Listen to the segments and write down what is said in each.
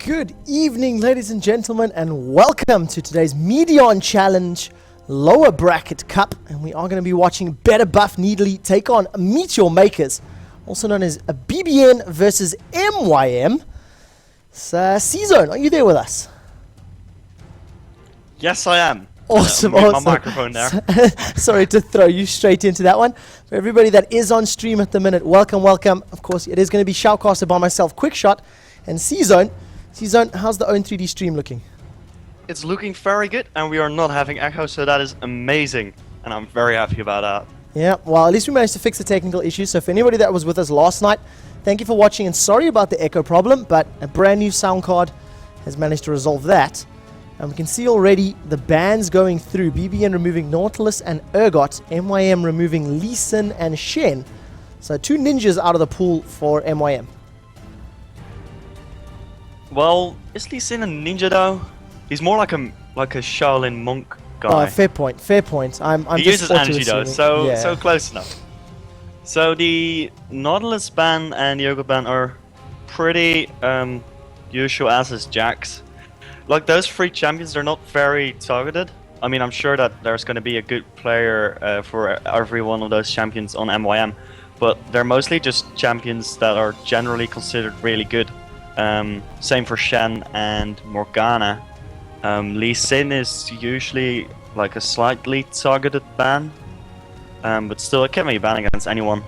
Good evening, ladies and gentlemen, and welcome to today's Medion Challenge Lower Bracket Cup. And we are going to be watching Better Buff Needly take on Medion Makers, also known as a BBN versus MYM. So, C-Zone, are you there with us? Yes, I am. Awesome, awesome. My microphone there. Sorry to throw you straight into that one. For everybody that is on stream at the minute, welcome, welcome. Of course, it is going to be shoutcasted by myself, Quickshot, and C-Zone. C-Zone, how's the own 3D stream looking? It's looking very good, and we are not having echo, so that is amazing. And I'm very happy about that. Yeah, well, at least we managed to fix the technical issue. So for anybody that was with us last night, thank you for watching, and sorry about the echo problem, but a brand new sound card has managed to resolve that. And we can see already the bans going through. BBN removing Nautilus and Ergot, MYM removing Lee Sin and Shen. So two ninjas out of the pool for MYM. Well, is Lee Sin a ninja though? He's more like a Shaolin monk guy. Oh, fair point, fair point. He uses energy though, so close enough. So the Nautilus ban and the Ergot ban are pretty usual as jacks. Like those three champions, they're not very targeted. I mean, I'm sure that there's going to be a good player for every one of those champions on MYM, but they're mostly just champions that are generally considered really good. Same for Shen and Morgana. Lee Sin is usually like a slightly targeted ban, but still it can be banned against anyone.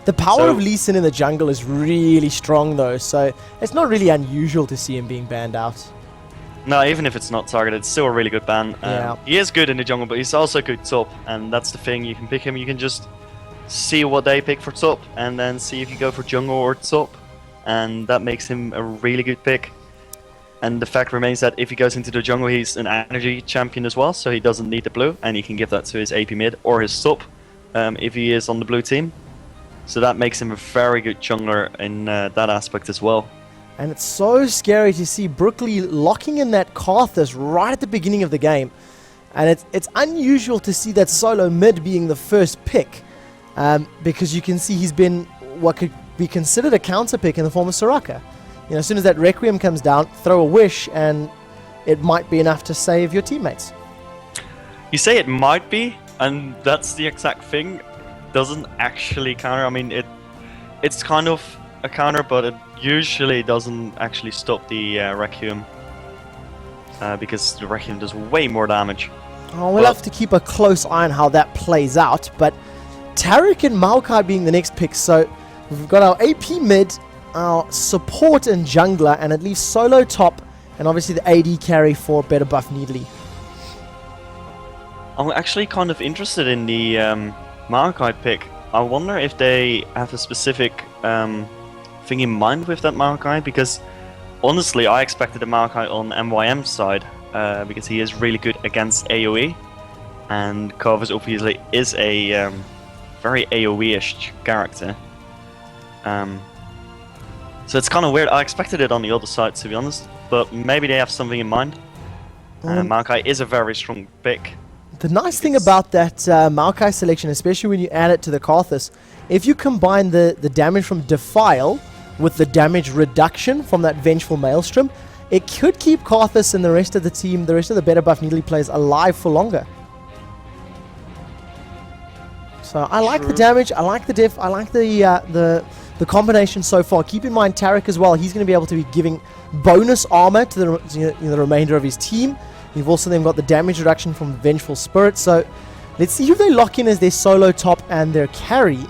The power of Lee Sin in the jungle is really strong though, so it's not really unusual to see him being banned out. No, even if it's not targeted, it's still a really good ban. Yeah. He is good in the jungle, but he's also good top, and that's the thing. You can pick him, you can just see what they pick for top, and then see if you go for jungle or top, and that makes him a really good pick. And the fact remains that if he goes into the jungle, he's an energy champion as well, so he doesn't need the blue, and he can give that to his AP mid or his top if he is on the blue team. So that makes him a very good jungler in that aspect as well. And it's so scary to see Brookley locking in that Karthus right at the beginning of the game. And it's unusual to see that solo mid being the first pick, because you can see he's been what could be considered a counter pick in the form of Soraka. You know, as soon as that Requiem comes down, throw a wish and it might be enough to save your teammates. You say it might be, and that's the exact thing. Doesn't actually counter. I mean, it's kind of a counter, but it usually doesn't actually stop the Requiem, because the Requiem does way more damage. Oh, we'll have to keep a close eye on how that plays out, but Taric and Maokai being the next pick, so we've got our AP mid, our support and jungler, and at least solo top, and obviously the AD carry for Better Buff Needly. I'm actually kind of interested in the Maokai pick. I wonder if they have a specific thing in mind with that Maokai, because honestly I expected the Maokai on MYM side, because he is really good against AoE, and Karthus obviously is a very AoE-ish character. So it's kind of weird. I expected it on the other side, to be honest, but maybe they have something in mind. Maokai is a very strong pick. The nice thing about that Maokai selection, especially when you add it to the Karthus, if you combine the damage from Defile with the damage reduction from that Vengeful Maelstrom, it could keep Karthus and the rest of the team, the rest of the Better Buff Needly players alive for longer. So I like the damage, I like the diff, I like the combination so far. Keep in mind Taric as well, he's going to be able to be giving bonus armor to the remainder of his team. You've also then got the damage reduction from Vengeful Spirit. So let's see who they lock in as their solo top and their carry.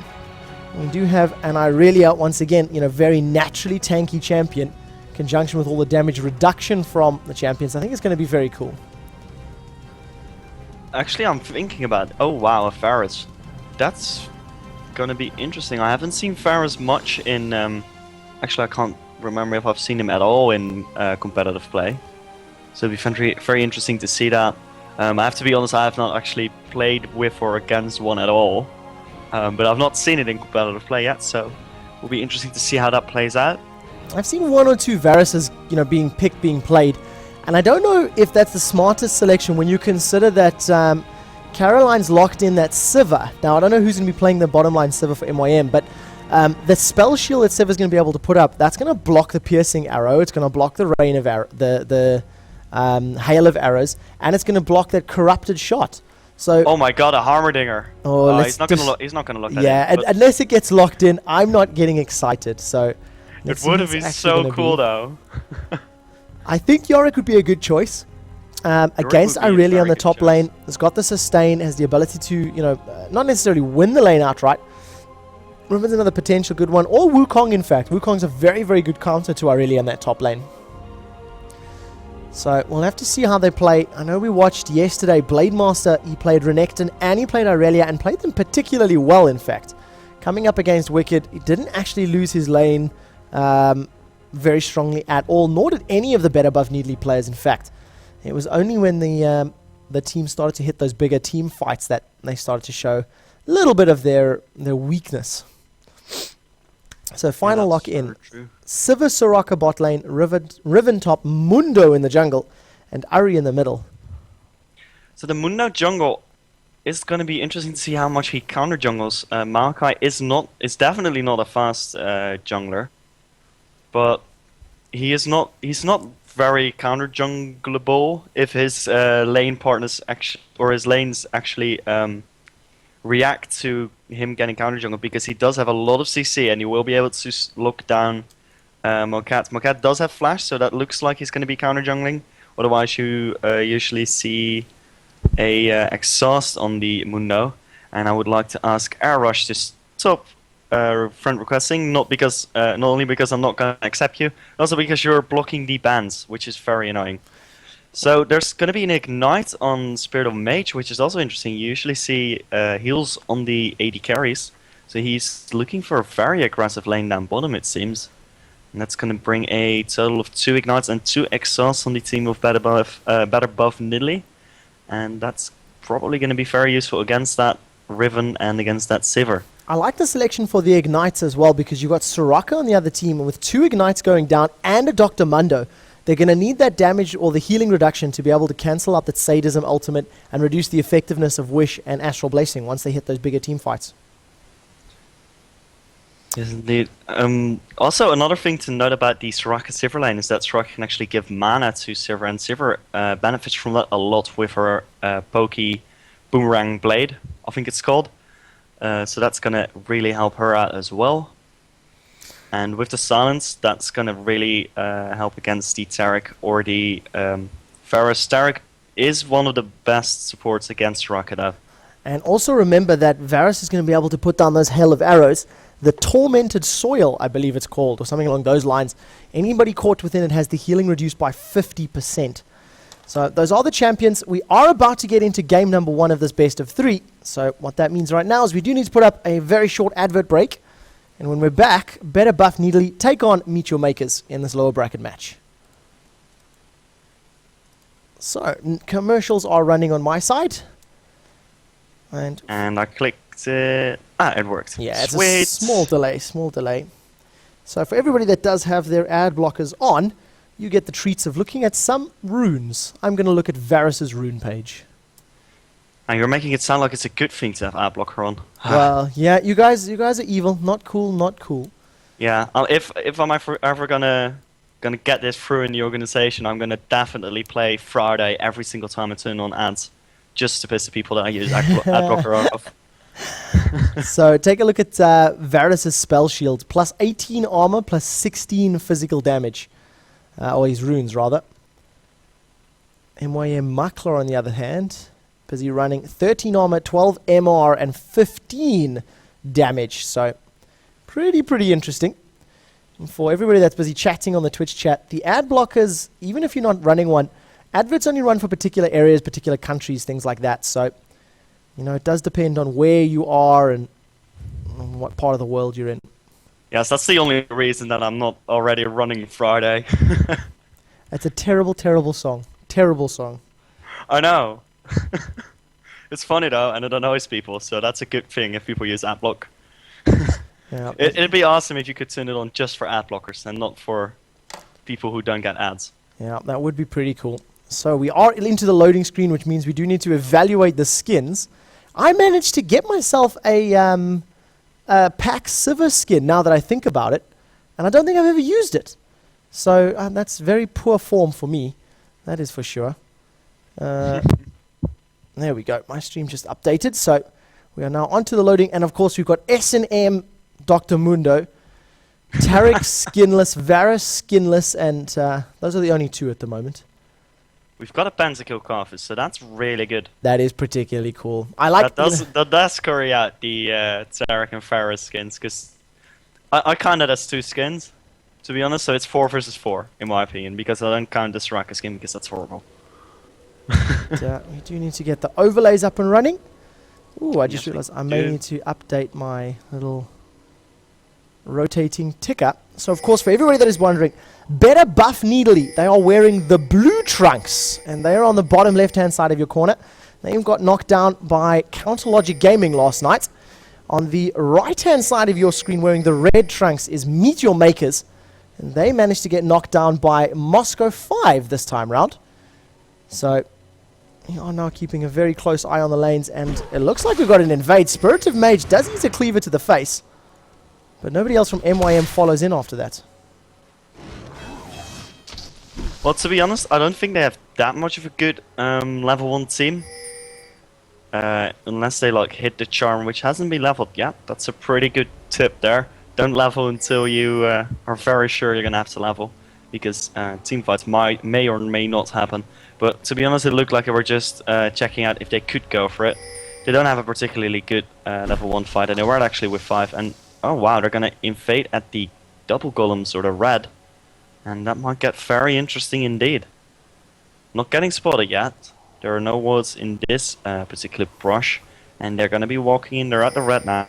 We do have an Irelia once again, very naturally tanky champion, in conjunction with all the damage reduction from the champions. I think it's going to be very cool. Actually, I'm thinking about, oh wow, a Pharros. That's going to be interesting. I haven't seen Pharros much in, actually I can't remember if I've seen him at all in competitive play. So it'd be very interesting to see that. I have to be honest, I have not actually played with or against one at all. But I've not seen it in competitive play yet, so it'll be interesting to see how that plays out. I've seen one or two Varuses, being picked, being played. And I don't know if that's the smartest selection when you consider that Caroline's locked in that Sivir. Now, I don't know who's going to be playing the bottom line Sivir for MYM, but The spell shield that Siva's going to be able to put up, that's going to block the piercing arrow. It's going to block the rain of the hail of arrows, and it's going to block that corrupted shot. So, oh my god, a Harmerdinger. Oh, he's not going to look that yeah, unless it gets locked in, I'm not getting excited. So it would have been so cool, though. I think Yorick would be a good choice. Against Irelia on the top lane, has got the sustain, has the ability to, not necessarily win the lane outright. Riven's another potential good one, or Wukong, in fact. Wukong's a very, very good counter to Irelia on that top lane. So we'll have to see how they play. I know we watched yesterday Blademaster, he played Renekton and he played Irelia and played them particularly well, in fact. Coming up against Wicked, he didn't actually lose his lane very strongly at all, nor did any of the better buff Needly players, in fact. It was only when the team started to hit those bigger team fights that they started to show a little bit of their weakness. So final lock in. Siva Soraka bot lane, Riven top, Mundo in the jungle, and Ari in the middle. So the Mundo jungle is going to be interesting to see how much he counter jungles. Maokai is definitely not a fast jungler, but he's not very counter jungleable if his lane partners his lanes actually react to him getting counter jungle, because he does have a lot of CC and you will be able to look down Mokat. Mokat does have flash, so that looks like he's going to be counter jungling. Otherwise you usually see a exhaust on the Mundo, and I would like to ask Airrush to stop friend requesting, not only because I'm not going to accept you, also because you're blocking the bans, which is very annoying. So there's going to be an ignite on Spirit of Mage, which is also interesting. You usually see heals on the AD carries, so he's looking for a very aggressive lane down bottom, it seems. And that's going to bring a total of 2 ignites and 2 exhausts on the team of better buff Nidalee, and that's probably going to be very useful against that Riven and against that Sivir. I like the selection for the ignites as well, because you've got Soraka on the other team, and with 2 ignites going down and a Dr. Mundo, they're going to need that damage or the healing reduction to be able to cancel out that Sadism ultimate and reduce the effectiveness of Wish and Astral Blessing once they hit those bigger team fights. Yes, indeed. Also, another thing to note about the Soraka Sivir lane is that Soraka can actually give mana to Sivir, and Sivir benefits from that a lot with her pokey Boomerang Blade, I think it's called. So that's going to really help her out as well. And with the Silence, that's going to really help against the Taric or the Varus. Taric is one of the best supports against Soraka, though. And also remember that Varus is going to be able to put down those hail of arrows. The Tormented Soil, I believe it's called, or something along those lines. Anybody caught within it has the healing reduced by 50%. So those are the champions. We are about to get into game number 1 of this best of 3. So what that means right now is we do need to put up a very short advert break. And when we're back, better buff Needly take on Meet Your Makers in this lower bracket match. So commercials are running on my side. And I clicked it. It worked. Yeah, it's Sweet. A small delay. So for everybody that does have their ad blockers on, you get the treats of looking at some runes. I'm going to look at Varus's rune page. And you're making it sound like it's a good thing to have ad blocker on. Well, yeah, you guys are evil. Not cool. Yeah, if I'm ever gonna get this through in the organization, I'm gonna definitely play Friday every single time I turn on ads, just to piss the people that I use ad blocker off. So take a look at Varus's spell shield. Plus 18 armor, plus 16 physical damage. Or his runes, rather. MYM Makler, on the other hand, busy running 13 armor, 12 MR, and 15 damage. So pretty interesting. And for everybody that's busy chatting on the Twitch chat, the ad blockers, even if you're not running one, adverts only run for particular areas, particular countries, things like that. So, it does depend on where you are and what part of the world you're in. Yes, that's the only reason that I'm not already running Friday. That's a terrible song. Terrible song. I know. It's funny though, and it annoys people, so that's a good thing if people use adblock. Yeah. It'd be awesome if you could turn it on just for ad blockers and not for people who don't get ads. Yeah, that would be pretty cool. So we are into the loading screen, which means we do need to evaluate the skins. I managed to get myself a pack Sivir skin now that I think about it, and I don't think I've ever used it. So that's very poor form for me. That is for sure. There we go. My stream just updated. So we are now onto the loading. And of course, we've got S&M, Dr. Mundo, Tarek skinless, Varus skinless, and those are the only two at the moment. We've got a Pentakill Carthus, so that's really good. That is particularly cool. I like that does curry out the Tarek and Varus skins, because I count it as 2 skins, to be honest. So it's 4 versus 4, in my opinion, because I don't count the Soraka skin because that's horrible. We do need to get the overlays up and running. Ooh, I just realized I may need to update my little rotating ticker. So, of course, for everybody that is wondering, Better Buff Needly, they are wearing the blue trunks, and they are on the bottom left-hand side of your corner. They got knocked down by Counter Logic Gaming last night. On the right-hand side of your screen, wearing the red trunks, is Medion Makers, and they managed to get knocked down by Moscow 5 this time round. So, we are now keeping a very close eye on the lanes, and it looks like we've got an invade. Spirit of Mage does use a cleaver to the face, but nobody else from MYM follows in after that. Well, to be honest, I don't think they have that much of a good level 1 team. Unless they like hit the charm, which hasn't been leveled yet. That's a pretty good tip there. Don't level until you are very sure you're going to have to level, because team fights may or may not happen. But to be honest, it looked like they were just checking out if they could go for it. They don't have a particularly good level 1 fight, and they were actually with 5. And oh wow, they're going to invade at the double golems or the red. And that might get very interesting indeed. Not getting spotted yet. There are no wards in this particular brush. And they're going to be walking in. They're at the red now.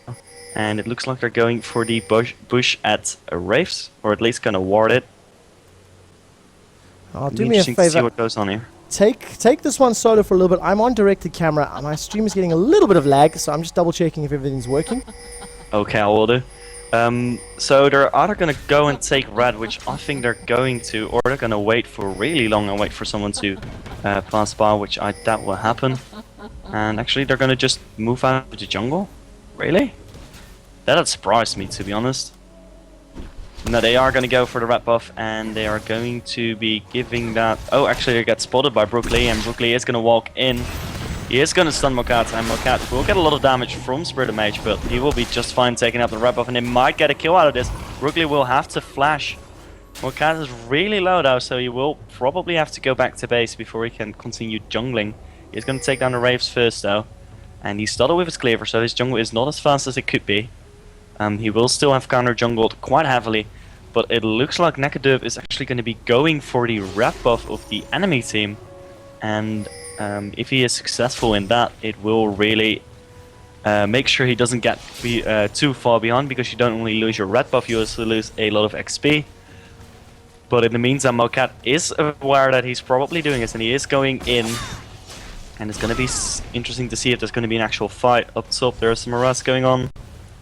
And it looks like they're going for the bush at Wraiths. Or at least going to ward it. Do me a favor. To see what goes on here. Take this one solo for a little bit. I'm on directed camera. And my stream is getting a little bit of lag. So I'm just double checking if everything's working. Okay, I will do. So they're either going to go and take red, which I think they're going to, or they're going to wait for really long and wait for someone to pass by, which I doubt will happen. And actually they're going to just move out of the jungle? Really? That had surprised me, to be honest. No, they are going to go for the red buff, and they are going to be giving that... Oh, actually they get spotted by Brook Lee, and Brook Lee is going to walk in. He is going to stun Mokat, and Mokat will get a lot of damage from Spirit of Mage, but he will be just fine taking up the red buff, and they might get a kill out of this. Brook Lee will have to flash. Mokat is really low though, so he will probably have to go back to base before he can continue jungling. He's going to take down the Wraiths first though, and he started with his cleaver, so his jungle is not as fast as it could be. He will still have counter jungled quite heavily, but it looks like Nekadurb is actually going to be going for the red buff of the enemy team, and if he is successful in that, it will really make sure he doesn't get too far behind, because you don't only lose your red buff, you also lose a lot of XP. But in the meantime, Mokat is aware that he's probably doing this, and he is going in. And it's going to be interesting to see if there's going to be an actual fight. Up top, there's some harass going on.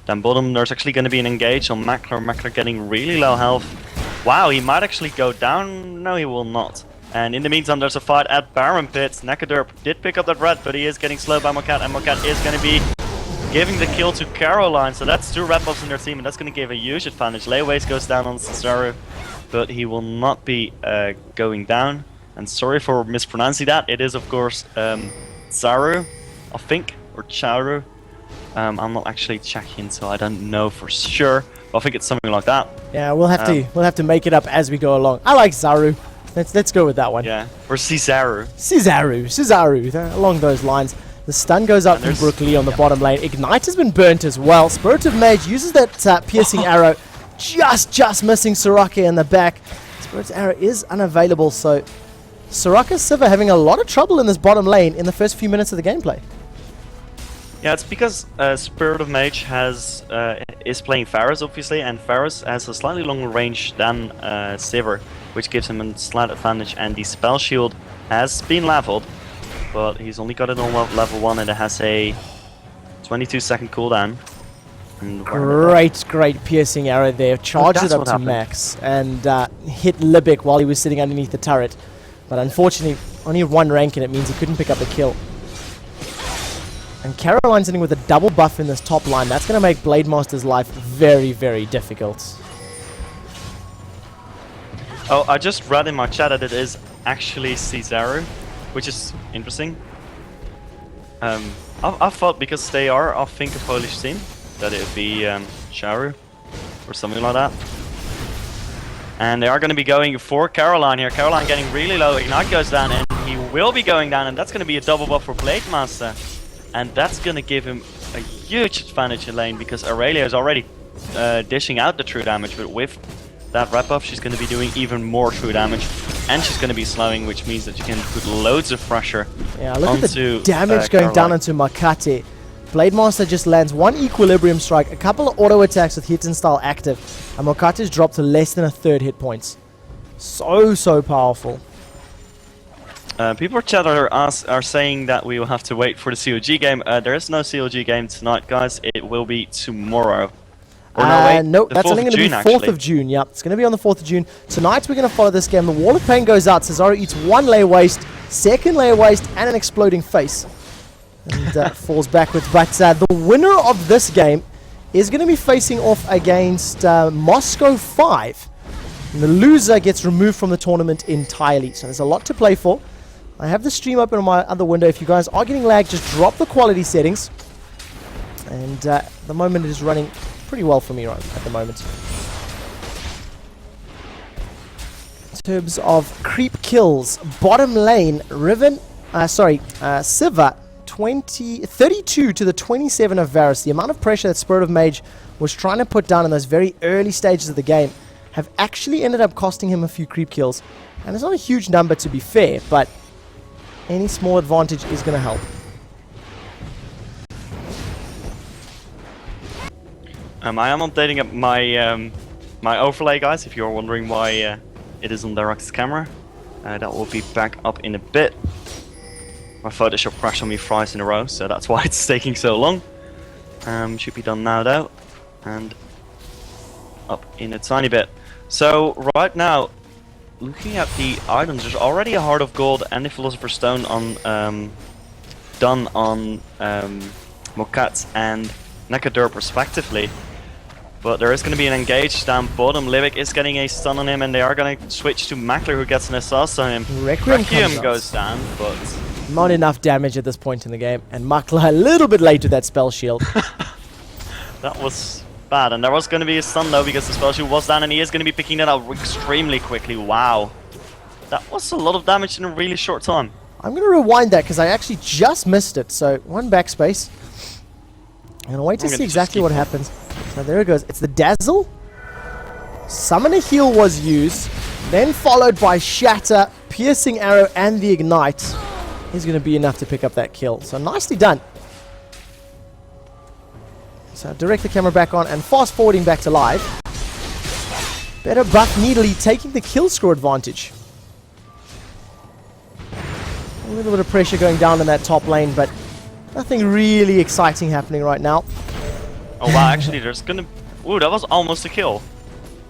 Down bottom, there's actually going to be an engage on Makler. Makler getting really low health. Wow, he might actually go down. No, he will not. And in the meantime, there's a fight at Baron Pits. Nekadurb did pick up that red, but he is getting slowed by Mokat, and Mokat is going to be giving the kill to Caroline. So that's 2 red buffs in their team, and that's going to give a huge advantage. Layways goes down on Zaru, but he will not be going down. And sorry for mispronouncing that. It is, of course, Zaru, I think, or Charu. I'm not actually checking, so I don't know for sure. But I think it's something like that. Yeah, we'll have to make it up as we go along. I like Zaru. Let's go with that one. Yeah, or Cizaru. Cizaru, along those lines. The stun goes up from Brook Lee on the bottom lane. Ignite has been burnt as well. Spirit of Mage uses that piercing arrow, just missing Soraka in the back. Spirit's arrow is unavailable, so Soraka Sivir having a lot of trouble in this bottom lane in the first few minutes of the gameplay. Yeah, it's because Spirit of Mage is playing Varus, obviously, and Varus has a slightly longer range than Sivir, which gives him a slight advantage, and the spell shield has been leveled, but he's only got it on level 1, and it has a 22-second cooldown. And great piercing arrow there. Charged it up to max, and hit Libic while he was sitting underneath the turret. But unfortunately, only 1 rank, and it means he couldn't pick up the kill. And Caroline's sitting with a double buff in this top line. That's going to make Blademaster's life very, very difficult. Oh, I just read in my chat that it is actually Cesaru, which is interesting. I thought because they are, I think, a Polish team, that it would be Sharu or something like that. And they are going to be going for Caroline here. Caroline getting really low. Ignite goes down and he will be going down, and that's going to be a double buff for Blademaster. And that's going to give him a huge advantage in lane because Aurelia is already dishing out the true damage, but with that rep buff she's going to be doing even more true damage, and she's going to be slowing, which means that you can put loads of pressure look at the damage going down onto Makate. Blademaster just lands one equilibrium strike, a couple of auto attacks with hit and style active, and Makate's dropped to less than a third hit points. So powerful. People in chat are saying that we will have to wait for the COG game. There is no COG game tonight, guys. It will be tomorrow. Or no, that's only going to be 4th of June. Yep, it's going to be on the 4th of June. Tonight we're going to follow this game. The Wall of Pain goes out. Cesaro eats one layer waste, second layer waste, and an exploding face. And falls backwards. But the winner of this game is going to be facing off against Moscow 5. And the loser gets removed from the tournament entirely. So there's a lot to play for. I have the stream open on my other window. If you guys are getting lag, just drop the quality settings. And at the moment it is running pretty well for me right at the moment. In terms of creep kills, bottom lane, Siva, 32 to the 27 of Varus. The amount of pressure that Spirit of Mage was trying to put down in those very early stages of the game have actually ended up costing him a few creep kills. And it's not a huge number, to be fair, but any small advantage is going to help. I am updating up my my overlay, guys, if you're wondering why it is on Dark's camera. That will be back up in a bit. My Photoshop crashed on me thrice in a row, so that's why it's taking so long. Should be done now though, and up in a tiny bit. So right now, looking at the items, there's already a Heart of Gold and the Philosopher's Stone on done on Mokat and Nakadur respectively. But there is going to be an engage down bottom. Livik is getting a stun on him, and they are going to switch to Mackler, who gets an assist on him. Requiem goes down, but not enough damage at this point in the game, and Mackler a little bit late with that spell shield. That was bad, and there was going to be a stun though because the spell shield was down, and he is going to be picking that up extremely quickly. Wow, that was a lot of damage in a really short time. I'm going to rewind that because I actually just missed it. So one backspace. I'm gonna wait to see exactly what happens. So there it goes. It's the Dazzle. Summon a Heal was used, then followed by Shatter, Piercing Arrow, and the Ignite is going to be enough to pick up that kill. So nicely done. So direct the camera back on and fast forwarding back to live. Better Buff Needly taking the kill score advantage. A little bit of pressure going down in that top lane, but nothing really exciting happening right now. Oh wow, actually there's gonna... Ooh, that was almost a kill.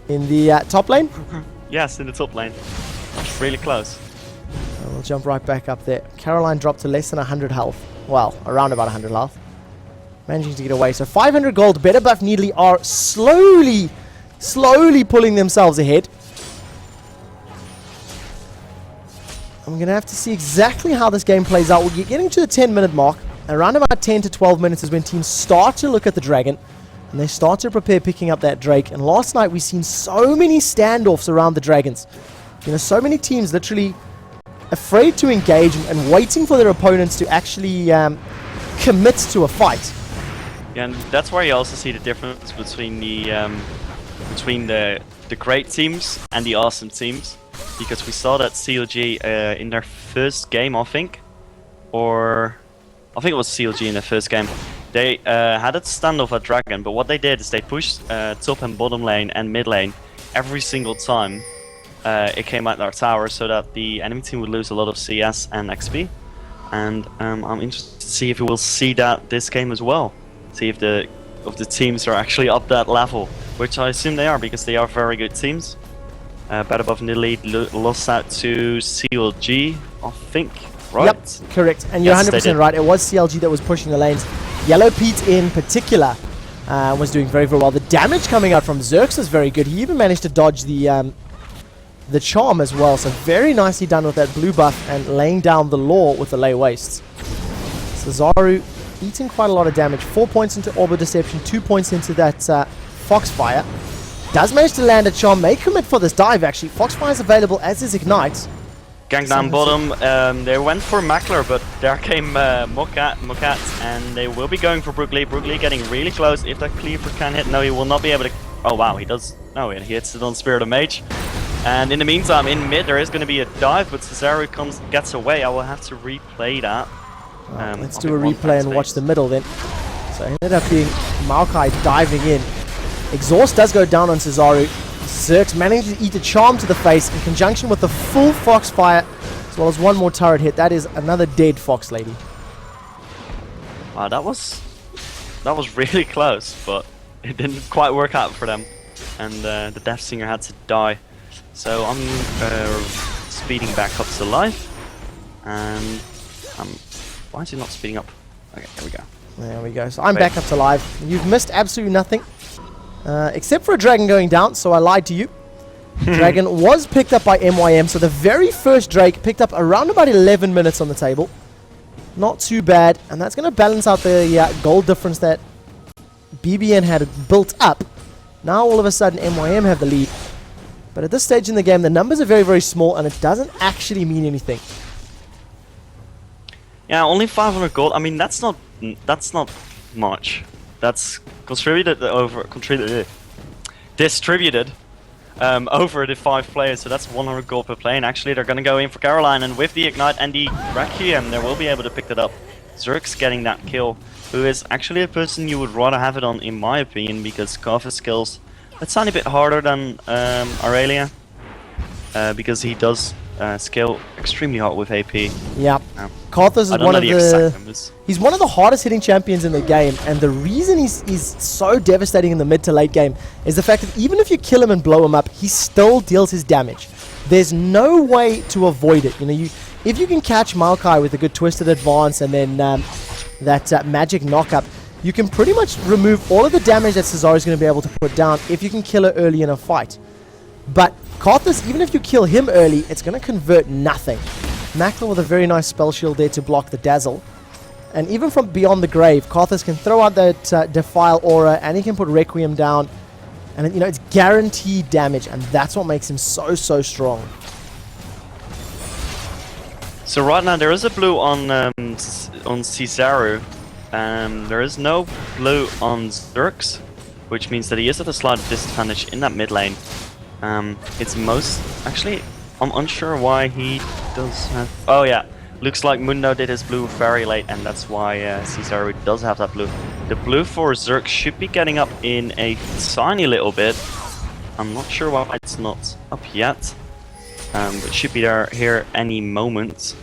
In the top lane? Yes, in the top lane. That's really close. We'll jump right back up there. Caroline dropped to less than 100 health. Well, around about 100 health. Managing to get away. So 500 gold. Better Buff Needly are slowly pulling themselves ahead. I'm going to have to see exactly how this game plays out. We're getting to the 10-minute mark. Around about 10 to 12 minutes is when teams start to look at the dragon. And they start to prepare picking up that Drake. And last night we've seen so many standoffs around the dragons. You know, so many teams literally afraid to engage and waiting for their opponents to actually commit to a fight. Yeah, and that's where you also see the difference between the great teams and the awesome teams. Because we saw that CLG in their first game, I think it was CLG in their first game. They had a standoff at Dragon, but what they did is they pushed top and bottom lane and mid lane every single time it came out their tower, so that the enemy team would lose a lot of CS and XP. And I'm interested to see if we will see that this game as well. See if the teams are actually up that level, which I assume they are because they are very good teams. Better Buff Needly lost out to CLG, I think. right? Yep, correct. And you're Yes, 100% right. It was CLG that was pushing the lanes. Yellow Pete in particular was doing very, very well. The damage coming out from Zerx is very good. He even managed to dodge the charm as well. So very nicely done with that blue buff and laying down the law with the lay wastes. Cesaru eating quite a lot of damage. 4 points into Orb of Deception, 2 points into that Foxfire. Does manage to land a charm, may commit for this dive actually. Foxfire is available, as is Ignite. Gang down bottom, they went for Mackler, but there came Mokat, and they will be going for Brook Lee. Brook Lee getting really close. If that Cleaver can hit, no, he will not be able to. Oh wow, he does. No, he hits it on Spirit of Mage. And in the meantime, in mid, there is going to be a dive, but Cesaru gets away. I will have to replay that. Let's do a replay and watch the middle then. So it ended up being Maokai diving in. Exhaust does go down on Cesaru. Zerx managed to eat a charm to the face in conjunction with the full Foxfire, as well as one more turret hit. That is another dead Fox Lady. Wow, that was really close, but it didn't quite work out for them. And the Death Singer had to die. So I'm speeding back up to life. And why is it not speeding up? Okay, there we go. There we go. So I'm back up to live. You've missed absolutely nothing. Except for a dragon going down, so I lied to you. Dragon was picked up by MYM, so the very first Drake picked up around about 11 minutes on the table. Not too bad, and that's going to balance out the goal difference that BBN had built up. Now all of a sudden MYM have the lead. But at this stage in the game, the numbers are very, very small, and it doesn't actually mean anything. Yeah, only 500 gold. I mean, that's not much. That's distributed over the 5 players, so that's 100 gold per play. And actually, they're gonna go in for Caroline, and with the Ignite and the Requiem, they will be able to pick that up. Zerx getting that kill, who is actually a person you would rather have it on, in my opinion, because Kafka's skills a tiny bit harder than Aurelia, because he does scale extremely hard with AP. Yeah, Karthus is one of he's one of the hardest hitting champions in the game, and the reason he's so devastating in the mid to late game is the fact that even if you kill him and blow him up, he still deals his damage. There's no way to avoid it. You know, if you can catch Maokai with a good twisted advance and then that magic knockup, you can pretty much remove all of the damage that Cesaro is going to be able to put down if you can kill her early in a fight. But Karthus, even if you kill him early, it's going to convert nothing. Mackler with a very nice spell shield there to block the Dazzle. And even from beyond the grave, Karthus can throw out that Defile Aura, and he can put Requiem down. And, you know, it's guaranteed damage, and that's what makes him so, so strong. So right now there is a blue on Cesaru. There is no blue on Zerx, which means that he is at a slight disadvantage in that mid lane. It's actually, I'm unsure why he does have... Oh yeah, looks like Mundo did his blue very late, and that's why Cesaru does have that blue. The blue for Zerx should be getting up in a tiny little bit. I'm not sure why it's not up yet, but it should be there here any moment.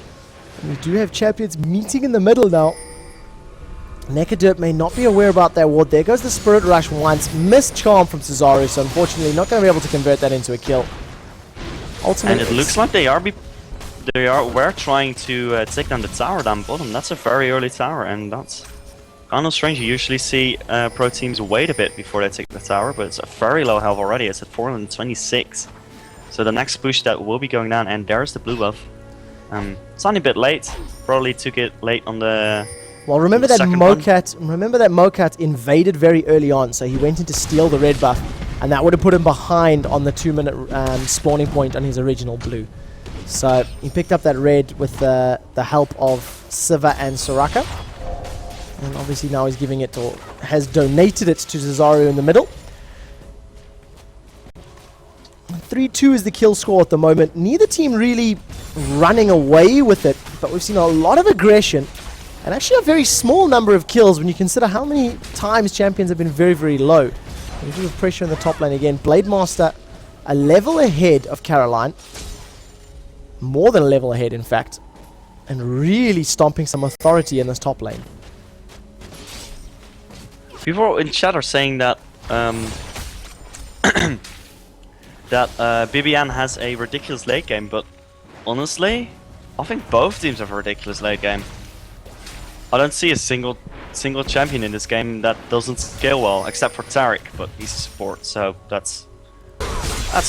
We do have champions meeting in the middle now. Nekadirt may not be aware about that ward. There goes the Spirit Rush once. Missed Charm from Cesaru, so unfortunately not going to be able to convert that into a kill. Ultimately, and it looks like we're trying to take down the tower down bottom. That's a very early tower, and that's kind of strange. You usually see pro teams wait a bit before they take the tower, but it's a very low health already. It's at 426. So the next push that will be going down, and there's the blue buff. It's only a bit late. Probably took it late on the... Well, remember that Mokat invaded very early on, so he went in to steal the red buff, and that would have put him behind on the 2-minute spawning point on his original blue. So he picked up that red with the help of Siva and Soraka, and obviously now he's giving it, or has donated it to Cesaru in the middle. 3-2 is the kill score at the moment. Neither team really running away with it, but we've seen a lot of aggression. And actually a very small number of kills when you consider how many times champions have been very, very low. A bit of pressure in the top lane again. Blademaster a level ahead of Caroline. More than a level ahead, in fact. And really stomping some authority in this top lane. People in chat are saying that BBN has a ridiculous late game, but honestly, I think both teams have a ridiculous late game. I don't see a single champion in this game that doesn't scale well, except for Tarek, but he's a support, so that's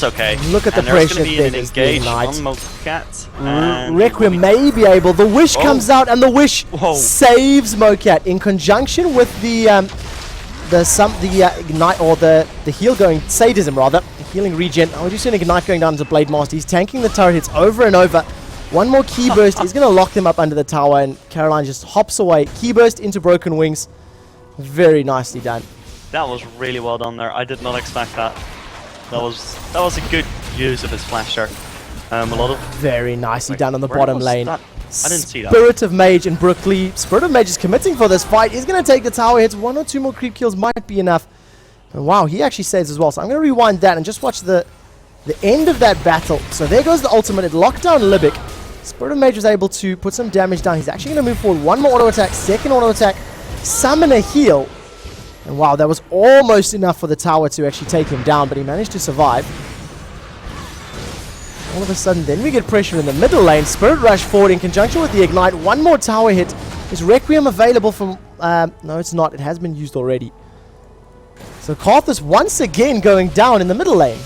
okay. Look at the there's pressure going to be an engage on Mokat. Requiem may be able. The Wish comes out, and the Wish saves Mokat in conjunction with the Ignite, or the heal going, Sadism rather, healing regen. Oh, we're just seeing Ignite going down into Blade Master. He's tanking the tower hits over and over. One more key burst is going to lock them up under the tower, and Caroline just hops away. Key burst into Broken Wings. Very nicely done. That was really well done there. I did not expect that. That was a good use of his flash there. Very nicely done on the bottom lane. I didn't see that. Spirit of Mage and Brookley. Spirit of Mage is committing for this fight. He's going to take the tower hits. 1 or 2 more creep kills might be enough. And wow, he actually saves as well. So I'm going to rewind that and just watch the end of that battle. So there goes the ultimate. It locked down Libic. Spirit of Mage was able to put some damage down. He's actually going to move forward. 1 more auto attack, 2nd auto attack, summon a heal. And wow, that was almost enough for the tower to actually take him down, but he managed to survive. All of a sudden, then we get pressure in the middle lane. Spirit Rush forward in conjunction with the Ignite. 1 more tower hit. Is Requiem available from... no, it's not. It has been used already. So Karthus once again going down in the middle lane.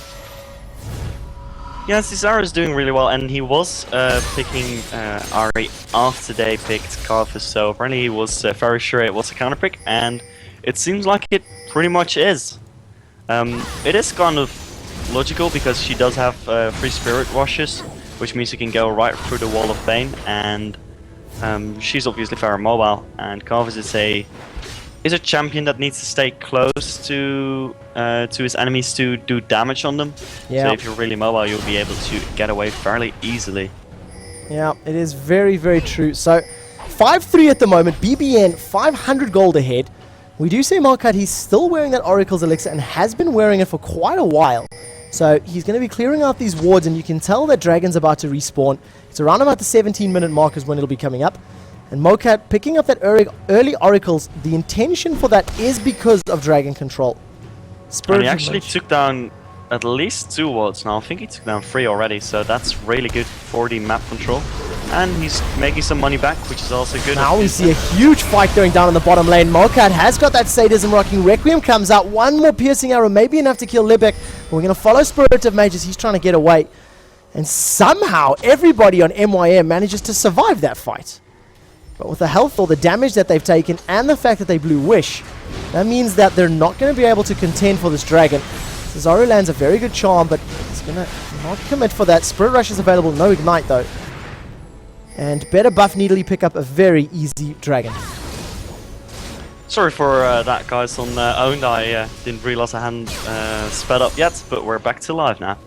Yeah, Cesaro is doing really well, and he was picking Ari after they picked Karthus, so apparently he was very sure it was a counter pick, and it seems like it pretty much is. It is kind of logical because she does have 3 Spirit Rushes, which means you can go right through the Wall of Pain, and she's obviously very mobile, and Karthus is a champion that needs to stay close to his enemies to do damage on them. Yeah. So if you're really mobile, you'll be able to get away fairly easily. Yeah, it is very, very true. So 5-3 at the moment. BBN 500 gold ahead. We do see Mokat, he's still wearing that Oracle's Elixir and has been wearing it for quite a while. So he's going to be clearing out these wards, and you can tell that Dragon's about to respawn. It's around about the 17-minute mark is when it'll be coming up. And Mokat picking up that early Oracles, the intention for that is because of Dragon control. And he actually took down at least 2 wards now. I think he took down 3 already, so that's really good for the map control. And he's making some money back, which is also good. Now we see a huge fight going down in the bottom lane. Mokat has got that Sadism rocking. Requiem comes out. 1 more piercing arrow, maybe enough to kill Libic. We're going to follow Spirit of Mage as he's trying to get away. And somehow everybody on MYM manages to survive that fight. But with the health or the damage that they've taken and the fact that they blew Wish, that means that they're not going to be able to contend for this Dragon. Cesaro lands a very good charm, but he's going to not commit for that. Spirit Rush is available, no Ignite though. And better buff Needly pick up a very easy Dragon. Sorry for that, guys, on Owned. I didn't realize I hadn't sped up yet, but we're back to live now.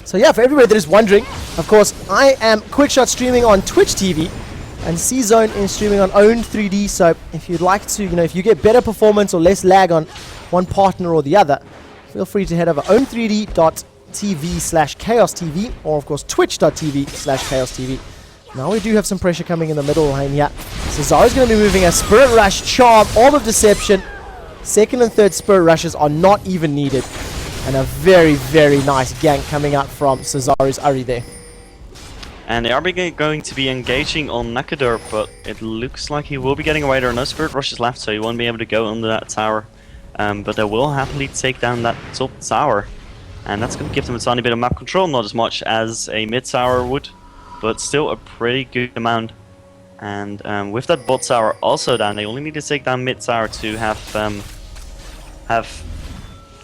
So yeah, for everybody that is wondering, of course, I am Quickshot streaming on Twitch TV. And C-Zone is streaming on Owned 3D, so if you'd like to, if you get better performance or less lag on one partner or the other, feel free to head over own3d.tv/chaostv, or of course twitch.tv/chaostv. Now we do have some pressure coming in the middle lane here. Cesaro's going to be moving a Spirit Rush, Charm, Orb of Deception. 2nd and 3rd Spirit Rushes are not even needed. And a very, very nice gank coming out from Cesaro's Ari there. And they are going to be engaging on Nakadur, but it looks like he will be getting away. There are no Spirit Rushes left, so he won't be able to go under that tower. But they will happily take down that top tower. And that's going to give them a tiny bit of map control, not as much as a mid tower would, but still a pretty good amount. And with that bot tower also down, they only need to take down mid tower to have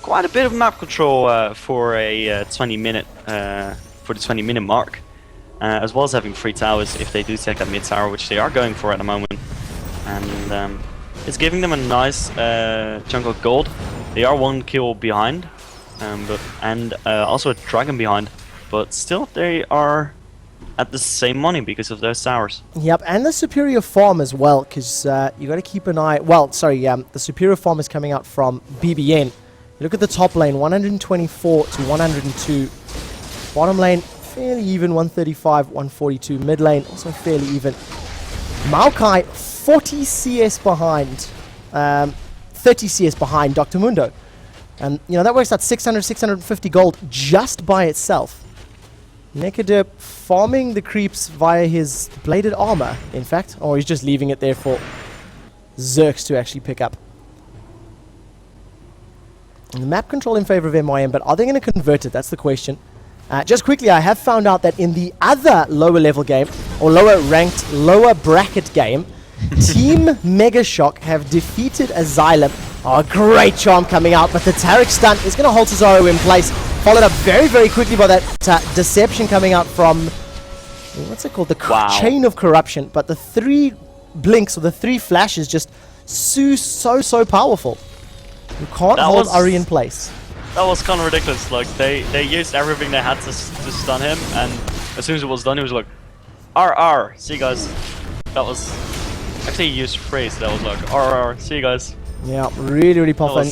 quite a bit of map control for a 20-minute for the 20-minute mark. As well as having 3 towers if they do take that mid tower, which they are going for at the moment. And it's giving them a nice chunk of gold. They are 1 kill behind, and also a dragon behind, but still they are at the same money because of those towers. Yep, and the superior farm as well, because you got to keep an eye. Well, sorry, the superior farm is coming out from BBN. You look at the top lane, 124 to 102. Bottom lane, fairly even, 135, 142. Mid lane, also fairly even. Maokai, 40 CS behind, 30 CS behind Dr. Mundo. And, that works out 600, 650 gold just by itself. Nekadir, farming the creeps via his bladed armor, in fact. Or he's just leaving it there for Zerks to actually pick up. And the map control in favor of MYM, but are they going to convert it? That's the question. Just quickly, I have found out that in the other lower level game, or lower ranked, lower bracket game, Team Mega Shock have defeated Asylum. Oh, great charm coming out, but the Tarek stun is going to hold Cesaro in place. Followed up very, very quickly by that deception coming out from, what's it called? The chain of corruption. But the 3 blinks, or the 3 flashes, just so powerful. You can't hold Ari in place. That was kind of ridiculous. Like, they used everything they had to stun him, and as soon as it was done, he was like, RR, see you guys. That was, actually he used a phrase that was like, RR, see you guys. Yeah, really powerful.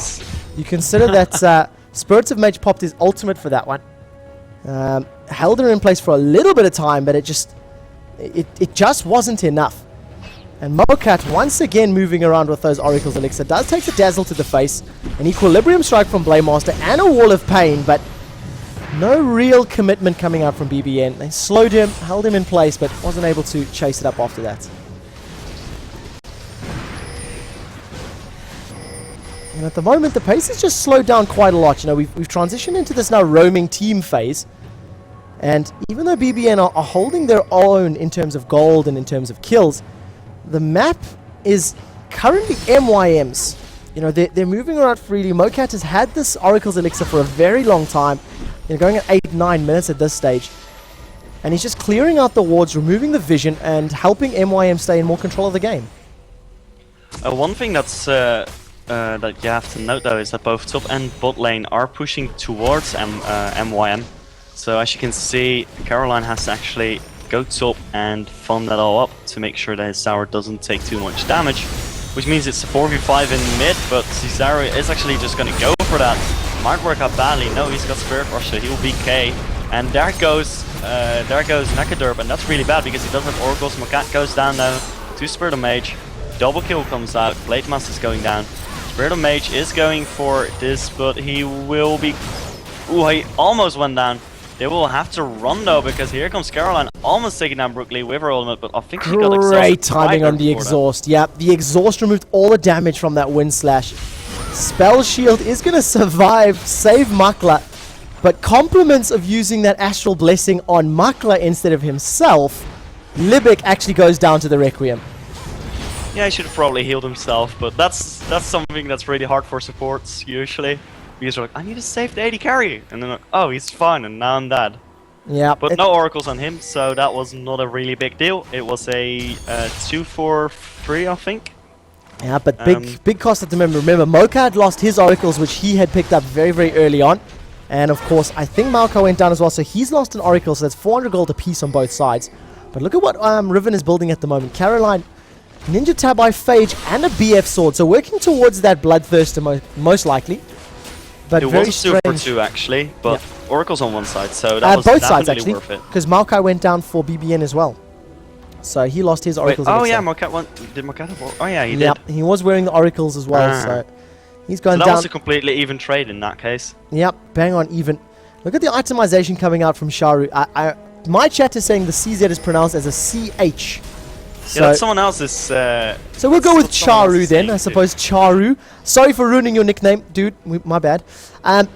You consider that Spirits of Mage popped his ultimate for that one. Held her in place for a little bit of time, but it just wasn't enough. And Mokat, once again moving around with those Oracle's Elixir, does take the Dazzle to the face. An Equilibrium Strike from Blademaster and a Wall of Pain, but no real commitment coming out from BBN. They slowed him, held him in place, but wasn't able to chase it up after that. And at the moment, the pace has just slowed down quite a lot. You know, we've transitioned into this now roaming team phase. And even though BBN are holding their own in terms of gold and in terms of kills, the map is currently MYM's. You know, they're moving around freely. Mokat has had this Oracle's Elixir for a very long time. You know, going at 8-9 minutes at this stage. And he's just clearing out the wards, removing the vision, and helping MYM stay in more control of the game. One thing that's that you have to note though is that both top and bot lane are pushing towards MYM. So as you can see, Caroline has to actually go top and farm that all up to make sure that his tower doesn't take too much damage, which means it's a 4v5 in mid, but Cesaro is actually just going to go for that. Might work out badly. No, he's got Spirit Rush, so he'll BK. And there goes Nakaderp, and that's really bad because he doesn't have Oracles. Mokat goes down now to Spirit of Mage. Double kill comes out. Blade Master's going down. Spirit of Mage is going for this, but he will be... Ooh, he almost went down. They will have to run though, because here comes Caroline, almost taking down Brooklyn with her ultimate, but I think she got exhausted. Great timing on the exhaust. Yeah, the exhaust removed all the damage from that wind slash. Spell Shield is going to survive, save Makla, but compliments of using that Astral Blessing on Makla instead of himself, Libic actually goes down to the Requiem. Yeah, he should have probably healed himself, but that's something that's really hard for supports usually. Because they're like, I need to save the AD carry, and then like, oh, he's fine, and now I'm dead. Yeah, but no oracles on him, so that was not a really big deal. It was a 2-4-3, I think. Yeah, but big cost at the moment. Remember, Moka had lost his oracles, which he had picked up very early on, and of course, I think Malco went down as well, so he's lost an oracle. So that's 400 gold apiece on both sides. But look at what Riven is building at the moment. Caroline, Ninja Tabai, Phage, and a BF sword, so working towards that Bloodthirster most likely. But it very was 2-4-2 actually, but yeah. Oracle's on one side, so that was both sides actually, worth it. Because Maokai went down for BBN as well, so he lost his oracles. Oh yeah, Maokai went. Did Maokai have? Oh yeah, he did. Yeah, he was wearing the oracles as well, so he's going down. That was a completely even trade in that case. Yep, bang on even. Look at the itemization coming out from Sharu. My chat is saying the CZ is pronounced as a CH. So yeah, that's someone else's. So we'll go with Charu then, I suppose. Charu. Sorry for ruining your nickname, dude. My bad.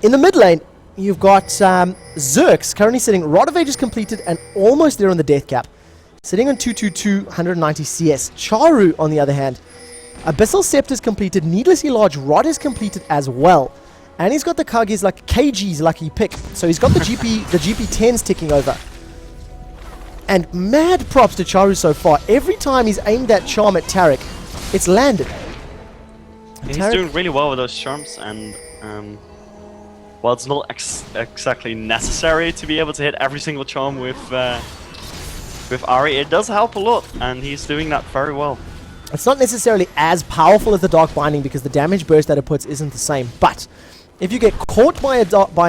In the mid lane, you've got Zerks currently sitting. Rod of Ages completed and almost there on the death cap. Sitting on 222, 190 CS. Charu, on the other hand, Abyssal Scepter's completed. Needlessly Large Rod is completed as well. And he's got the Kage's like KG's lucky pick. So he's got the GP10s ticking over. And mad props to Charu so far. Every time he's aimed that charm at Tarek, it's landed. He's doing really well with those charms, and while it's not exactly necessary to be able to hit every single charm with Ari, it does help a lot, and he's doing that very well. It's not necessarily as powerful as the Dark Binding because the damage burst that it puts isn't the same, but if you get caught by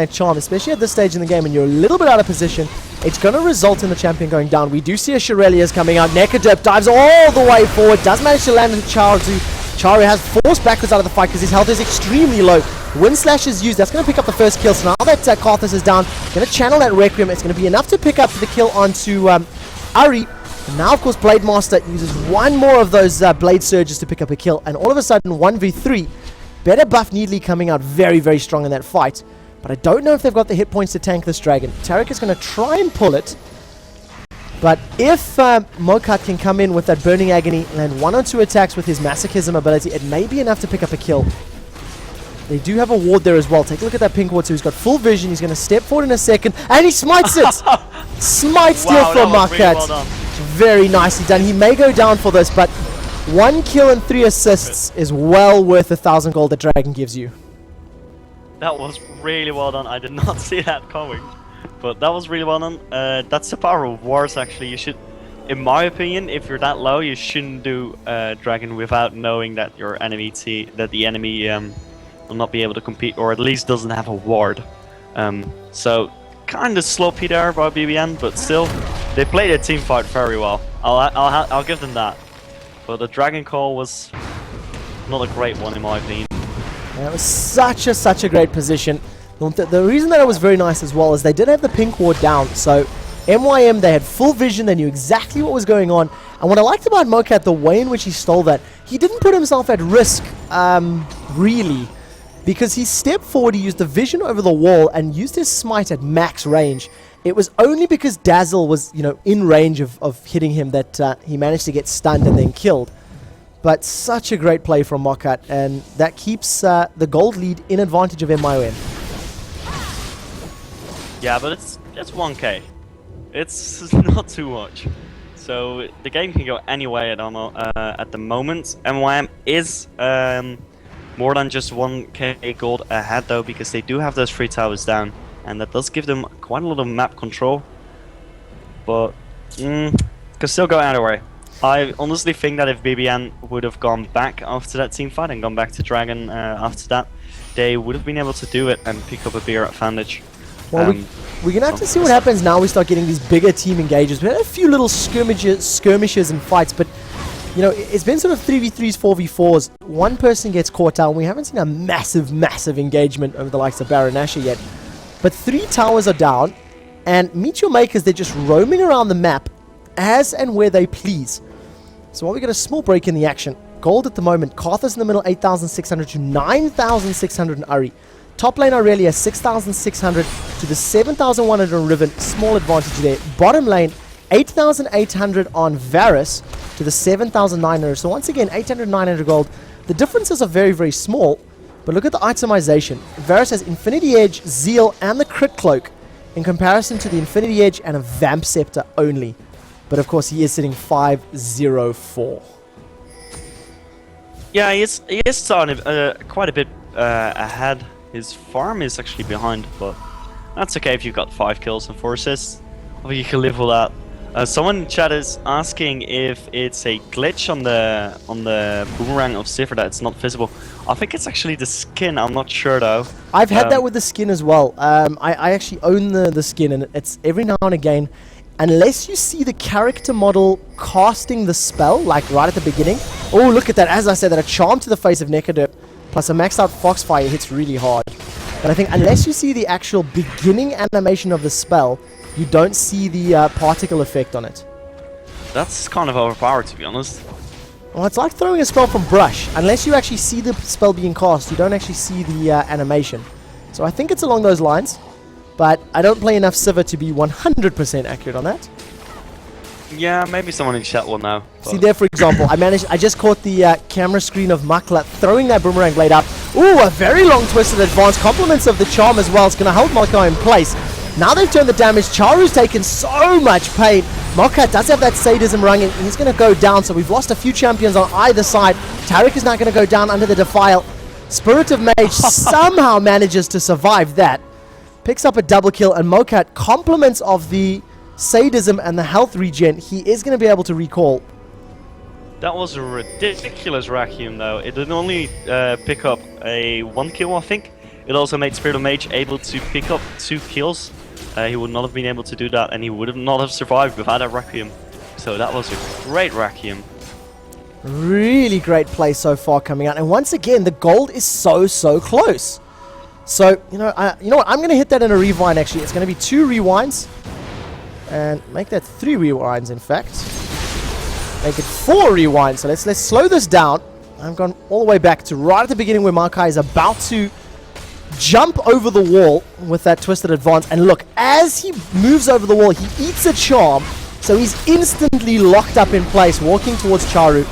a charm, especially at this stage in the game and you're a little bit out of position, it's going to result in the champion going down. We do see a Shirelia's coming out. Nekadep dives all the way forward, does manage to land Charu Charu has forced backwards out of the fight because his health is extremely low. Wind Slash is used. That's going to pick up the first kill. So now that Karthus is down, going to channel that Requiem. It's going to be enough to pick up the kill onto Ari. And now, of course, Blade Master uses one more of those Blade Surges to pick up a kill. And all of a sudden, 1v3. Better buff Needly coming out very, very strong in that fight. But I don't know if they've got the hit points to tank this dragon. Tarek is going to try and pull it. But if Mokat can come in with that Burning Agony and land 1 or 2 attacks with his Masochism ability, it may be enough to pick up a kill. They do have a ward there as well. Take a look at that pink ward. So he's got full vision. He's going to step forward in a second. And he smites it! Smite steal from Mokat. Really well, very nicely done. He may go down for this, but 1 kill and 3 assists is well worth 1,000 gold that Dragon gives you. That was really well done. I did not see that coming. But that was really well done. That's the power of wars, actually. You should, in my opinion, if you're that low, you shouldn't do Dragon without knowing that your enemy the enemy will not be able to compete, or at least doesn't have a ward. So kind of sloppy there by BBN, but still, they played a team fight very well. I'll give them that. But the Dragon call was not a great one, in my opinion. That was such a great position. The reason that it was very nice as well is they did have the pink ward down, so MYM, they had full vision, they knew exactly what was going on. And what I liked about Mokat, the way in which he stole that, he didn't put himself at risk, really, because he stepped forward, he used the vision over the wall and used his smite at max range. It was only because Dazzle was, in range of hitting him that he managed to get stunned and then killed. But such a great play from Mokat, and that keeps the gold lead in advantage of MYM. Yeah, but it's 1k. It's not too much. So the game can go any way at the moment. MYM is more than just 1k gold ahead though, because they do have those 3 towers down, and that does give them quite a lot of map control. But can still go either way. I honestly think that if BBN would have gone back after that team fight and gone back to Dragon after that, they would have been able to do it and pick up a bigger advantage. Well, we're going to have to see what happens now we start getting these bigger team engages. We had a few little skirmishes and fights, but, it's been sort of 3v3s, 4v4s. One person gets caught out, and we haven't seen a massive engagement over the likes of Baron Nashor yet. But 3 towers are down, and Meteor Makers, they're just roaming around the map as and where they please. So while we get a small break in the action, gold at the moment, Karthus in the middle, 8,600 to 9,600 in Ari. Top lane Aurelia, 6,600 to the 7,100 on Riven. Small advantage there. Bottom lane, 8,800 on Varus to the 7,900. So once again, 800, 900 gold. The differences are very, very small. But look at the itemization. Varus has Infinity Edge, Zeal, and the Crit Cloak in comparison to the Infinity Edge and a Vamp Scepter only. But of course, he is sitting 504. Yeah, he is starting quite a bit ahead. His farm is actually behind, but that's okay if you've got 5 kills and 4 assists. I think you can live with that. Someone in chat is asking if it's a glitch on the boomerang of Sivir that it's not visible. I think it's actually the skin, I'm not sure though. I've had that with the skin as well. I actually own the skin, and it's every now and again, unless you see the character model casting the spell, like right at the beginning. Oh, look at that. As I said, that a charm to the face of Necroderp plus a maxed out Foxfire hits really hard. But I think unless you see the actual beginning animation of the spell, you don't see the particle effect on it. That's kind of overpowered, to be honest. Well, it's like throwing a spell from Brush. Unless you actually see the spell being cast, you don't actually see the animation. So I think it's along those lines. But I don't play enough Sivir to be 100% accurate on that. Yeah, maybe someone in chat will know. See there, for example, I just caught the camera screen of Makla throwing that boomerang blade up. Ooh, a very long twisted advance. Compliments of the charm as well. It's going to hold Malka in place. Now they've turned the damage. Charu's taken so much pain. Mokat does have that sadism rung, and he's going to go down. So we've lost a few champions on either side. Tariq is now going to go down under the Defile. Spirit of Mage somehow manages to survive that. Picks up a double kill, and Mokat, compliments of the sadism and the health regen, he is going to be able to recall. That was a ridiculous Rakium though. It didn't only pick up a 1 kill, I think. It also made Spirit of Mage able to pick up 2 kills. He would not have been able to do that, and he would not have survived without a Rakium. So that was a great Rakium. Really great play so far coming out. And once again, the gold is so close. So, you know what? I'm going to hit that in a rewind, actually. It's going to be 2 rewinds. And make that 3 rewinds, in fact. Make it 4 rewinds. So let's slow this down. I've gone all the way back to right at the beginning where Makai is about to jump over the wall with that twisted advance. And look, as he moves over the wall, he eats a charm. So he's instantly locked up in place, walking towards Charu.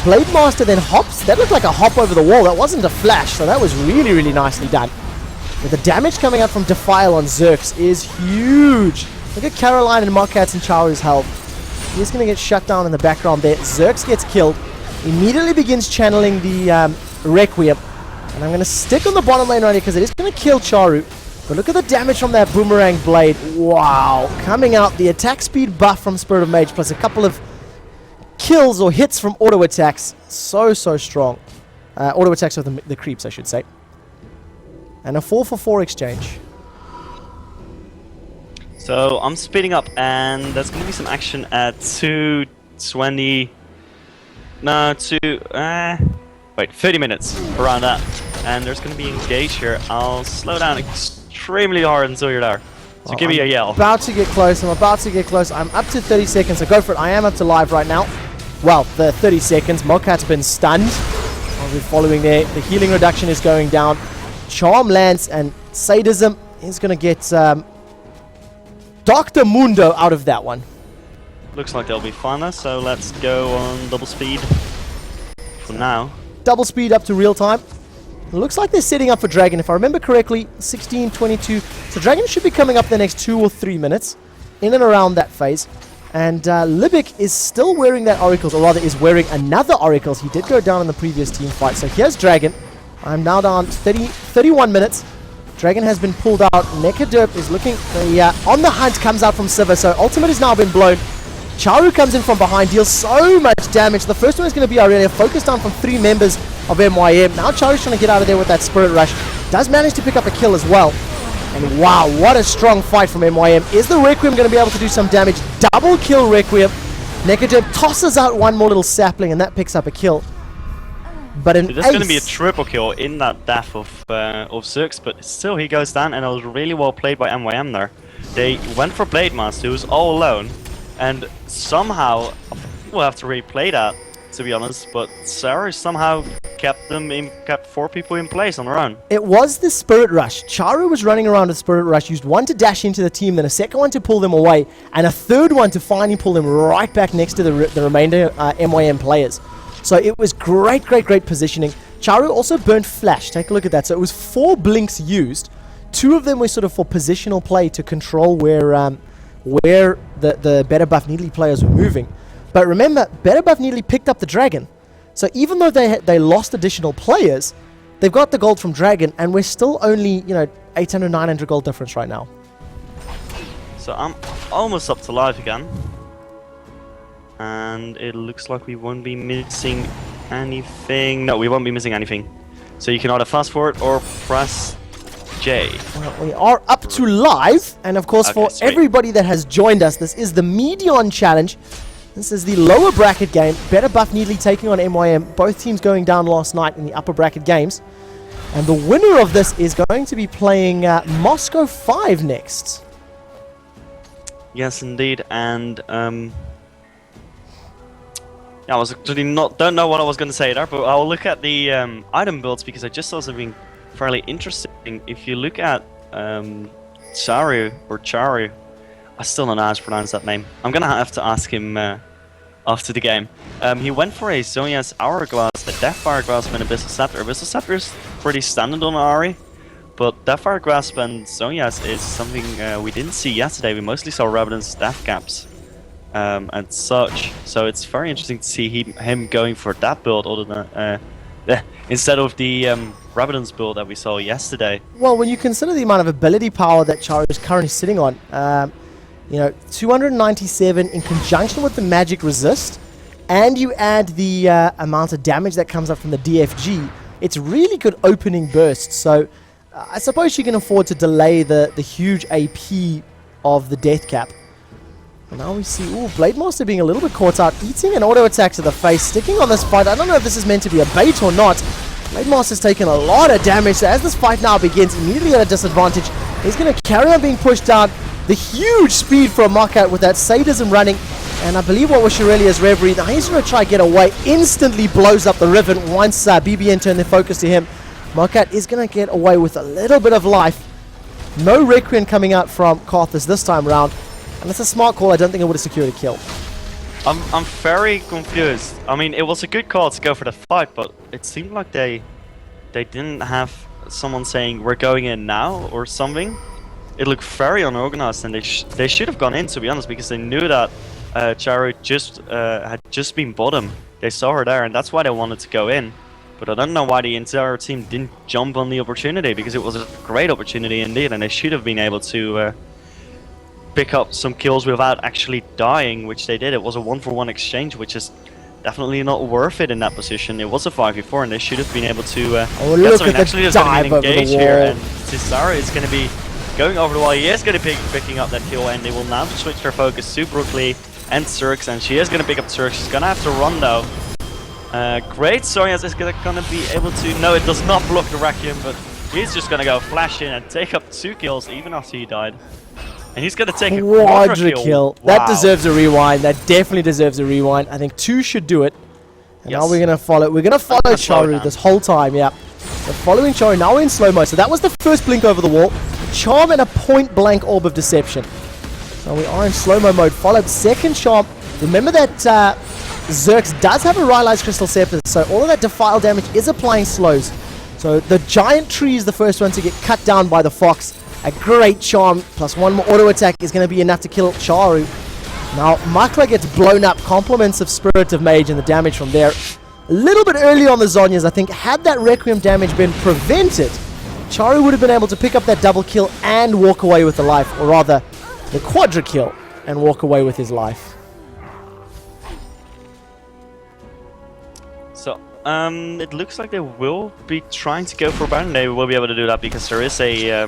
Blade Master then hops. That looked like a hop over the wall. That wasn't a flash, so that was really nicely done. But the damage coming out from Defile on Zerx is huge. Look at Caroline and Markats and Charu's health. He's going to get shut down in the background there. Zerx gets killed. Immediately begins channeling the Requiem. And I'm going to stick on the bottom lane right here because it is going to kill Charu. But look at the damage from that Boomerang Blade. Wow. Coming out, the attack speed buff from Spirit of Mage plus a couple of kills or hits from auto attacks. So strong. Auto attacks with the creeps, I should say. And a 4-for-4 exchange. So I'm speeding up, and there's going to be some action at 2:20. No, 30 minutes around that. And there's going to be engage here. I'll slow down extremely hard until you're there. So give me a yell. I'm about to get close. I'm up to 30 seconds, so go for it. I am up to live right now. Well, the 30 seconds. Mokat's been stunned. I'll be following there. The healing reduction is going down. Charm lands, and Sadism is going to get Dr. Mundo out of that one. Looks like they'll be fun, so let's go on double speed for now. Double speed up to real time. It looks like they're setting up for Dragon. If I remember correctly, 16:22. So Dragon should be coming up the next 2 or 3 minutes, in and around that phase. And Libic is still wearing that Oracles, or rather is wearing another Oracles. He did go down in the previous team fight. So here's Dragon. I'm now down 31 minutes. Dragon has been pulled out. Nekadurp is looking on the hunt, comes out from Siva. So ultimate has now been blown. Charu comes in from behind, deals so much damage. The first one is going to be Aurelia, focused down from 3 members of MYM. Now Charu's trying to get out of there with that Spirit Rush. Does manage to pick up a kill as well. And wow, what a strong fight from MYM. Is the Requiem going to be able to do some damage? Double kill Requiem. Nekadurp tosses out one more little sapling, and that picks up a kill. But an There's going to be a triple kill in that death of Zerx, but still he goes down, and it was really well played by MYM there. They went for Blade Master, who was all alone, and somehow, we'll have to replay that, to be honest, but Sarah somehow kept 4 people in place on their own. It was the Spirit Rush. Charu was running around with Spirit Rush, used one to dash into the team, then a second one to pull them away, and a third one to finally pull them right back next to the remainder MYM players. So it was great positioning. Charu also burnt Flash. Take a look at that. So it was 4 blinks used. 2 of them were sort of for positional play to control where the Better Buff Needly players were moving. But remember, Better Buff Needly picked up the Dragon. So even though they lost additional players, they've got the gold from Dragon, and we're still only, 800, 900 gold difference right now. So I'm almost up to live again. And it looks like we won't be missing anything. No, we won't be missing anything. So you can either fast forward or press J. Well, we are up to live. And of course, for everybody that has joined us, this is the Medion challenge. This is the lower bracket game. Better Buff Needly taking on MYM. Both teams going down last night in the upper bracket games. And the winner of this is going to be playing Moscow 5 next. Yes, indeed. And I was actually don't know what I was going to say there, but I'll look at the item builds because I just saw something fairly interesting. If you look at Charu, I still don't know how to pronounce that name. I'm going to have to ask him after the game. He went for a Zhonya's Hourglass, the Deathfire Grasp and Abyssal Scepter. Abyssal Scepter is pretty standard on Ahri, but Deathfire Grasp and Zhonya's is something we didn't see yesterday. We mostly saw Revenant's Death Caps. And such, so it's very interesting to see him going for that build other than instead of the Rabadon's build that we saw yesterday. Well, when you consider the amount of ability power that Charu is currently sitting on, 297 in conjunction with the magic resist, and you add the amount of damage that comes up from the DFG, it's really good opening burst. So I suppose you can afford to delay the huge AP of the death cap. And now we see, Blade Master being a little bit caught out, eating an auto attack to the face, sticking on this fight. I don't know if this is meant to be a bait or not. Blade Master's taken a lot of damage, so as this fight now begins, immediately at a disadvantage. He's going to carry on being pushed down. The huge speed from Mokat with that sadism running. And I believe what was Shirelia's Reverie. Now he's going to try to get away. Instantly blows up the Riven once BBN turned their focus to him. Mokat is going to get away with a little bit of life. No Requiem coming out from Karthus this time round. And that's a smart call. I don't think it would have secured a kill. I'm very confused. I mean, it was a good call to go for the fight, but it seemed like they didn't have someone saying we're going in now or something. It looked very unorganized, and they should have gone in, to be honest, because they knew that Charu had just been bottom. They saw her there, and that's why they wanted to go in. But I don't know why the entire team didn't jump on the opportunity, because it was a great opportunity indeed, and they should have been able to pick up some kills without actually dying, which they did. It was a 1-for-1 exchange, which is definitely not worth it in that position. It was a 5v4, and they should have been able to get something. Actually, there's going to be an engage here, and Cesaro is going to be going over the wall. He is going to be picking up that kill, and they will now switch their focus to Brooklyn and Zerx, and she is going to pick up Zerx. She's going to have to run though. Great, Sonyas is going to be able to... No, it does not block the Requiem, but he's just going to go flash in and take up 2 kills even after he died. And he's going to take a quadra kill. Wow. That deserves a rewind. That definitely deserves a rewind. I think 2 should do it. And now we're going to follow. We're going to follow Charu this whole time, yeah. So following Charu, now we're in slow-mo. So that was the first blink over the wall. Charm and a point-blank Orb of Deception. So we are in slow-mo mode. Followed second Charm. Remember that Zerx does have a Rylai's Crystal Scepter, so all of that Defile damage is applying slows. So the Giant Tree is the first one to get cut down by the Fox. A great Charm, plus 1 more auto attack is going to be enough to kill Charu. Now, Makla gets blown up, compliments of Spirit of Mage and the damage from there. A little bit early on the Zhonya's, I think, had that Requiem damage been prevented, Charu would have been able to pick up that double kill and walk away with the life, or rather, the quadra kill, and walk away with his life. So, it looks like they will be trying to go for Baron. They will be able to do that because there is a,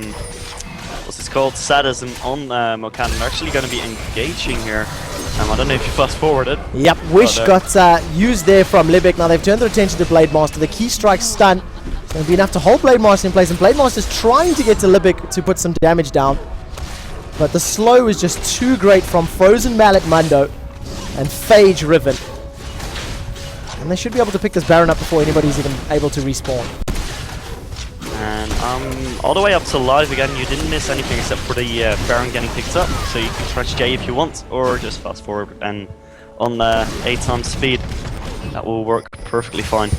what's it called, sadism on Mokan. They're actually going to be engaging here. I don't know if you fast forwarded. Yep, Wish got used there from Libic. Now they've turned their attention to Blade Master. The key strike stun is going to be enough to hold Blade Master in place, and Blade Master's trying to get to Libic to put some damage down. But the slow is just too great from Frozen Mallet Mundo and Phage Riven. And they should be able to pick this Baron up before anybody's even able to respawn. And all the way up to live again, you didn't miss anything except for the Baron getting picked up. So you can press J if you want, or just fast forward and on 8 times speed. That will work perfectly fine.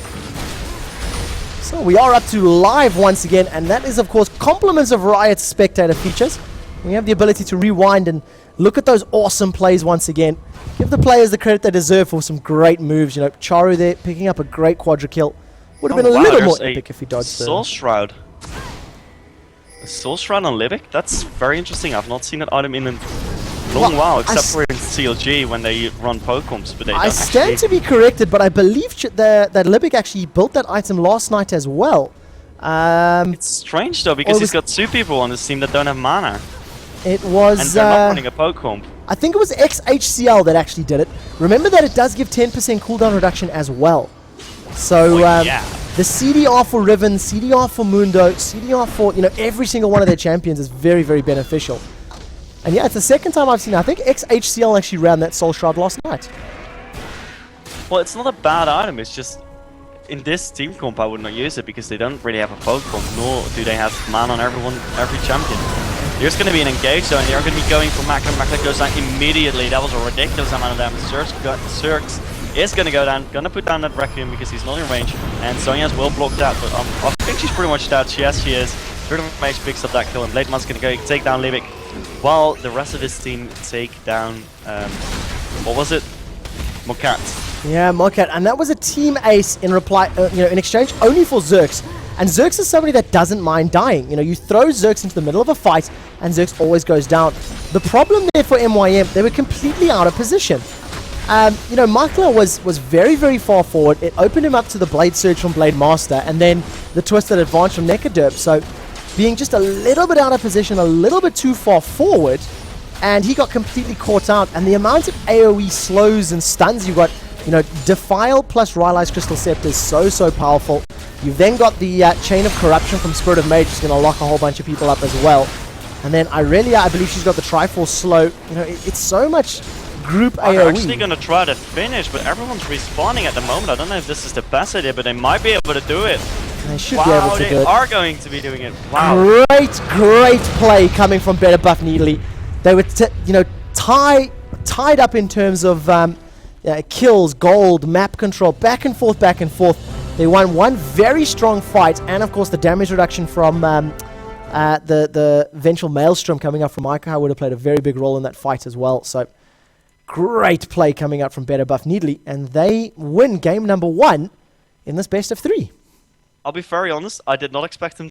So we are up to live once again, and that is of course compliments of Riot's spectator features. We have the ability to rewind and look at those awesome plays once again. Give the players the credit they deserve for some great moves. You know, Charu there picking up a great quadra kill. Would have been a little more epic if he dodged Soul Shroud. A Soul Shroud on Libic? That's very interesting. I've not seen that item in a long while, except for in CLG when they run Pokecoms. But they I stand to be corrected, but I believe that Libic actually built that item last night as well. It's strange though, because he's got 2 people on this team that don't have mana. It was... And they're not running a Pokecomb. I think it was XHCL that actually did it. Remember that it does give 10% cooldown reduction as well. So, the CDR for Riven, CDR for Mundo, CDR for, you know, every single one of their champions is very, very beneficial. And yeah, it's the second time I've seen it. I think XHCL actually ran that Soul Shroud last night. Well, it's not a bad item, it's just... In this team comp, I would not use it because they don't really have a Pokecomb, nor do they have mana on every champion. There's going to be an engage though, and they're going to be going for Makla. Makla goes down immediately. That was a ridiculous amount of damage. Zerx is going to go down, going to put down that Requiem because he's not in range, and Sonya's will block that, but I think she's pretty much dead. Yes, she is. Spirit of Mage picks up that kill, and Blade Master's going to go take down Libic, while the rest of his team take down, what was it? Mokat. Yeah, Mokat, and that was a team ace in reply, you know, in exchange only for Zerx. And Zerx is somebody that doesn't mind dying. You know, you throw Zerx into the middle of a fight, and Zerx always goes down. The problem there for MYM, they were completely out of position. You know, Makla was very, very far forward. It opened him up to the Blade Surge from Blade Master, and then the Twisted Advance from Necroderp. So, being just a little bit out of position, a little bit too far forward, and he got completely caught out. And the amount of AoE slows and stuns you got, you know, Defile plus Rylai's Crystal Scepter is so powerful. You've then got the Chain of Corruption from Spirit of Mage, which is going to lock a whole bunch of people up as well. And then Irelia, I believe she's got the Triforce slow. You know, it's so much group AoE. They're actually going to try to finish, but everyone's respawning at the moment. I don't know if this is the best idea, but they might be able to do it. They should be able to do it. They are going to be doing it. Wow. Great play coming from Better Buff Needly. They were, you know, tied up in terms of kills, gold, map control, back and forth. They won one very strong fight, and of course the damage reduction from the Vengeful Maelstrom coming up from Ica would have played a very big role in that fight as well. So great play coming out from Better Buff Needly, and they win game number 1 in this best of 3. I'll be very honest, I did not expect them